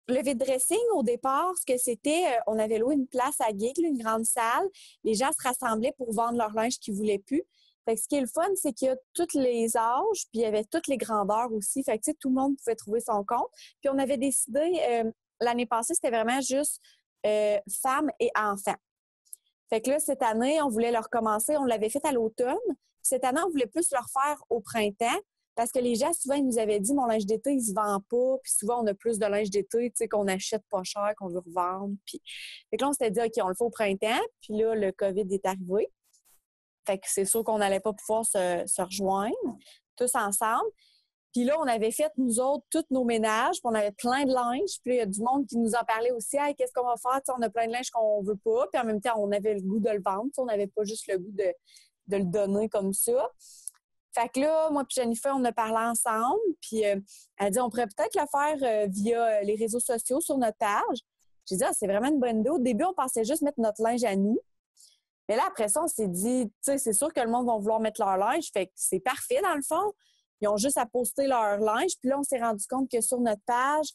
le vide-dressing, au départ, ce que c'était, on avait loué une place à Gig, une grande salle. Les gens se rassemblaient pour vendre leur linge qu'ils voulaient plus. Fait que ce qui est le fun, c'est qu'il y a tous les âges, puis il y avait toutes les grandeurs aussi. Fait que, tu sais, tout le monde pouvait trouver son compte. Puis on avait décidé, l'année passée, c'était vraiment juste femmes et enfants. Fait que là, cette année, on voulait le recommencer. On l'avait fait à l'automne. Cette année, on voulait plus le refaire au printemps. Parce que les gens, souvent, ils nous avaient dit, mon linge d'été, il se vend pas. Puis souvent, on a plus de linge d'été, tu sais, qu'on achète pas cher, qu'on veut revendre. Puis, fait que là, on s'était dit, OK, on le fait au printemps. Puis là, le COVID est arrivé. Fait que c'est sûr qu'on n'allait pas pouvoir se rejoindre tous ensemble. Puis là, on avait fait, nous autres, tous nos ménages, puis on avait plein de linge. Puis là, il y a du monde qui nous en parlait aussi. Hey, qu'est-ce qu'on va faire? T'sais, on a plein de linge qu'on veut pas. Puis en même temps, on avait le goût de le vendre. T'sais, on n'avait pas juste le goût de le donner comme ça. Fait que là, moi et Jennifer, on a parlé ensemble. Puis elle dit, on pourrait peut-être le faire via les réseaux sociaux sur notre page. J'ai dit, ah, c'est vraiment une bonne idée. Au début, on pensait juste mettre notre linge à nous. Mais là, après ça, on s'est dit, tu sais, c'est sûr que le monde va vouloir mettre leur linge. Fait que c'est parfait, dans le fond. Ils ont juste à poster leur linge. Puis là, on s'est rendu compte que sur notre page,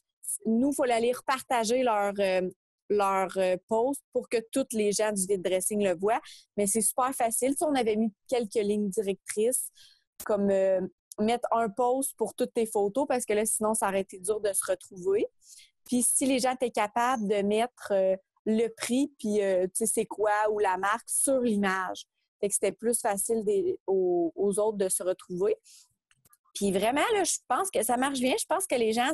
nous, il fallait aller repartager leur post pour que toutes les gens du vide-dressing le voient. Mais c'est super facile. Tu sais, on avait mis quelques lignes directrices, comme mettre un post pour toutes tes photos, parce que là, sinon, ça aurait été dur de se retrouver. Puis si les gens étaient capables de mettre le prix, puis tu sais, c'est quoi, ou la marque sur l'image. Fait que c'était plus facile aux autres de se retrouver. Puis vraiment, là, je pense que ça marche bien. Je pense que les gens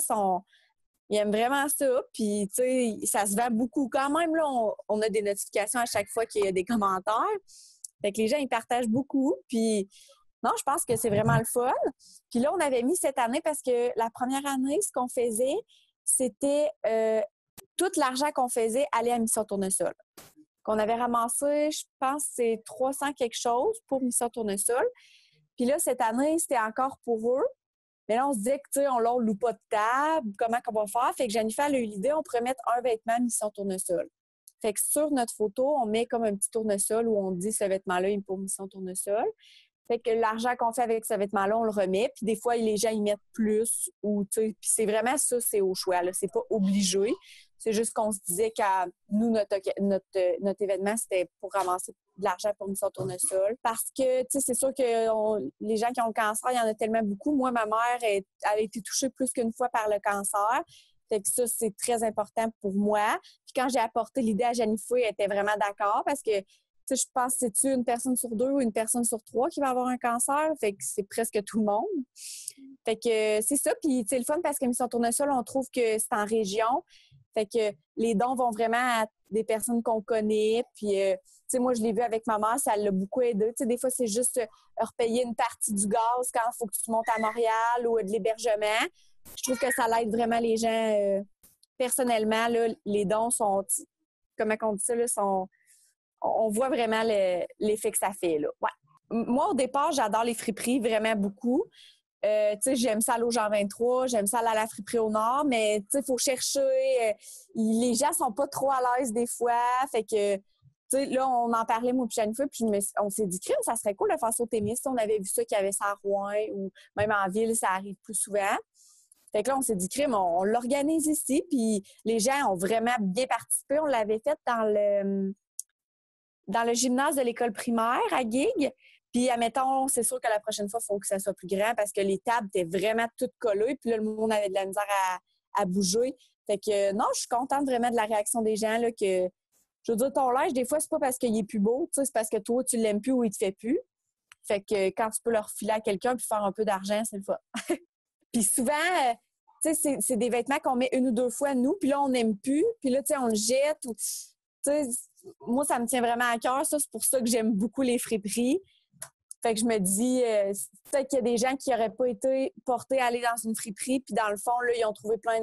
ils aiment vraiment ça. Puis, tu sais, ça se vend beaucoup. Quand même, là, on a des notifications à chaque fois qu'il y a des commentaires. Fait que les gens, ils partagent beaucoup. Puis, non, je pense que c'est vraiment le fun. Puis là, on avait mis cette année parce que la première année, ce qu'on faisait, c'était tout l'argent qu'on faisait aller à Mission Tournesol. Qu'on avait ramassé, je pense, c'est 300 quelque chose pour Mission Tournesol. Puis là, cette année, c'était encore pour eux. Mais là, on se disait que, tu sais, on leur loue pas de table. Comment qu'on va faire? Fait que Jennifer a eu l'idée, on pourrait mettre un vêtement Mission Tournesol. Fait que sur notre photo, on met comme un petit tournesol où on dit ce vêtement-là, il est pour Mission Tournesol. Fait que l'argent qu'on fait avec ce vêtement-là, on le remet. Puis des fois, les gens y mettent plus. Ou, tu sais, puis c'est vraiment ça, c'est au choix. Là. C'est pas obligé. C'est juste qu'on se disait qu'à nous, notre événement, c'était pour ramasser de l'argent pour Mission Tournesol. Parce que, tu sais, c'est sûr que les gens qui ont le cancer, il y en a tellement beaucoup. Moi, ma mère, elle a été touchée plus qu'une fois par le cancer. Fait que ça, c'est très important pour moi. Puis quand j'ai apporté l'idée à Jennifer, elle était vraiment d'accord parce que, tu sais, je pense que c'est-tu une personne sur 2 ou une personne sur 3 qui va avoir un cancer? Fait que c'est presque tout le monde. Fait que c'est ça. Puis, tu sais, le fun parce que Mission Tournesol, on trouve que c'est en région. Fait que les dons vont vraiment à des personnes qu'on connaît. Puis, tu sais, moi, je l'ai vu avec ma mère, ça l'a beaucoup aidé. Tu sais, des fois, c'est juste repayer une partie du gaz quand il faut que tu montes à Montréal ou de l'hébergement. Je trouve que ça l'aide vraiment les gens. Personnellement, là, les dons sont, comment on dit ça, là, on voit vraiment l'effet que ça fait, là. Ouais. Moi, au départ, j'adore les friperies vraiment beaucoup. Tu sais, j'aime ça aller au Jean 23, j'aime ça aller à la friperie au Nord, mais tu sais, il faut chercher. Les gens sont pas trop à l'aise des fois. Fait que, tu sais, là, on en parlait, moi, puis Jennifer, puis on s'est dit, crime, ça serait cool de faire ça au Témis. On avait vu ça qu'il y avait ça à Rouen ou même en ville, ça arrive plus souvent. Fait que là, on s'est dit, crime, on l'organise ici, puis les gens ont vraiment bien participé. On l'avait fait dans le gymnase de l'école primaire à Gig. Puis, admettons, c'est sûr que la prochaine fois, il faut que ça soit plus grand parce que les tables étaient vraiment toutes collées. Puis là, le monde avait de la misère à bouger. Fait que non, je suis contente vraiment de la réaction des gens. Là, que, je veux dire, ton linge, des fois, c'est pas parce qu'il est plus beau. C'est parce que toi, tu l'aimes plus ou il te fait plus. Fait que quand tu peux le refiler à quelqu'un puis faire un peu d'argent, c'est le fun. Puis souvent, tu sais, c'est des vêtements qu'on met une ou deux fois, nous. Puis là, on n'aime plus. Puis là, tu sais, on le jette. Tu sais, moi, ça me tient vraiment à cœur. Ça, c'est pour ça que j'aime beaucoup les friperies. Fait que je me dis, peut-être qu'il y a des gens qui n'auraient pas été portés à aller dans une friperie, puis dans le fond, là, ils ont trouvé plein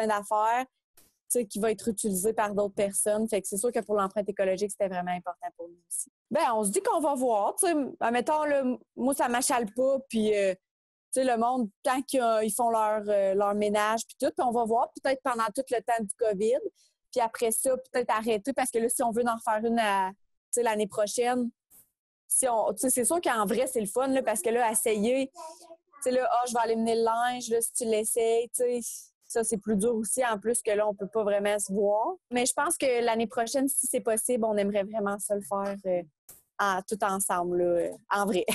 d'affaires, tu sais, qui vont être utilisées par d'autres personnes. Fait que c'est sûr que pour l'empreinte écologique, c'était vraiment important pour nous aussi. Ben, on se dit qu'on va voir, tu sais. Admettons, là, moi, ça m'achale pas, puis, tu sais, le monde, tant qu'ils font leur ménage, puis tout, puis on va voir, peut-être pendant tout le temps du COVID, puis après ça, peut-être arrêter, parce que là, si on veut en refaire une tu sais, l'année prochaine, c'est sûr qu'en vrai, c'est le fun, là, parce que là, essayer, tu sais, là, je vais aller mener le linge, là, si tu l'essayes, tu sais, ça, c'est plus dur aussi. En plus que là, on peut pas vraiment se voir. Mais je pense que l'année prochaine, si c'est possible, on aimerait vraiment ça le faire tout ensemble, là, en vrai.